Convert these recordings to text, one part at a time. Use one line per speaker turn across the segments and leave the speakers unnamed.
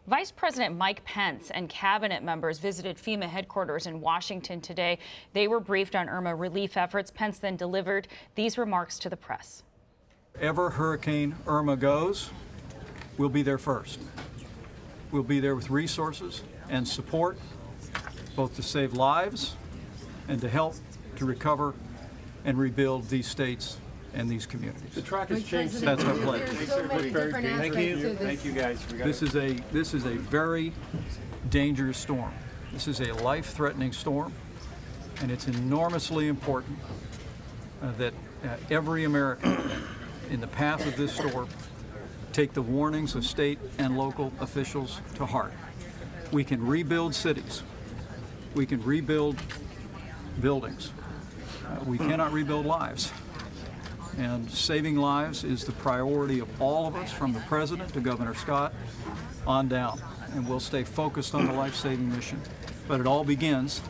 Vice President Mike Pence and cabinet members visited FEMA headquarters in Washington today. They were briefed on Irma relief efforts. Pence then delivered these remarks to the press.
Wherever Hurricane Irma goes, we'll be there first. We'll be there with resources and support, both to save lives and to help to recover and rebuild these states and these communities.
The track has changed.
That's our pledge.
There's so many different aspects to this.
Thank you, guys.
This is a very dangerous storm. This is a life-threatening storm, and it's enormously important that every American in the path of this storm take the warnings of state and local officials to heart. We can rebuild cities. We can rebuild buildings. We cannot rebuild lives. And saving lives is the priority of all of us, from the President to Governor Scott on down. And we'll stay focused on the life-saving mission. But it all begins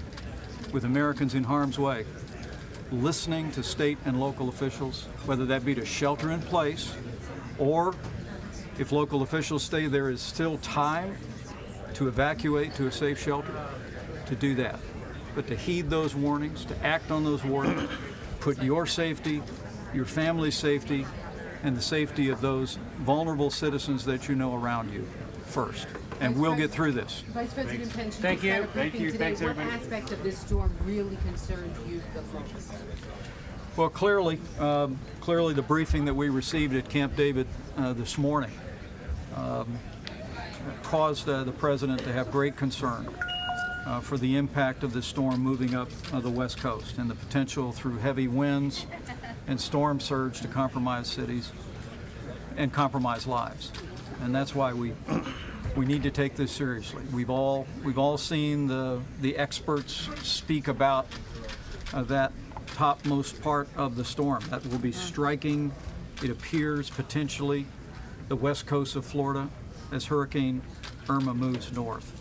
with Americans in harm's way, listening to state and local officials, whether that be to shelter in place, or if local officials say there is still time to evacuate to a safe shelter, to do that. But to heed those warnings, to act on those warnings, put your safety, your family's safety, and the safety of those vulnerable citizens that you know around you first. And we'll get through this.
Vice President Pence,
Thank you.
got a briefing today.
Thanks,
what
everybody.
aspect of this storm really concerns you the most?
Well, clearly the briefing that we received at Camp David this morning caused the President to have great concern for the impact of this storm moving up the West Coast and the potential through heavy winds and storm surge to compromise cities and compromise lives. And that's why we need to take this seriously. We've all seen the experts speak about that topmost part of the storm that will be striking, it appears, potentially the west coast of Florida as Hurricane Irma moves north.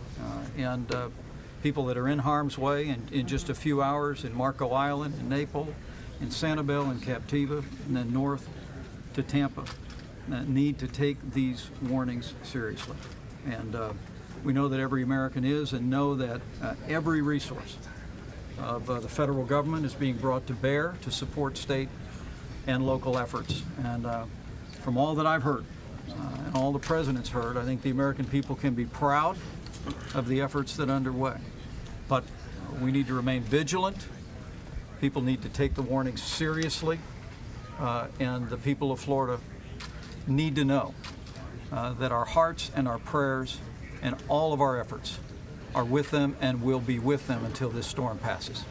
People that are in harm's way in just a few hours in Marco Island, in Naples, in Sanibel, in Captiva, and then north to Tampa, need to take these warnings seriously. And we know that every American is, and know that every resource of the federal government is being brought to bear to support state and local efforts. And from all that I've heard, and all the President's heard, I think the American people can be proud of the efforts that are underway. But we need to remain vigilant. People need to take the warnings seriously, and the people of Florida need to know that our hearts and our prayers and all of our efforts are with them and will be with them until this storm passes.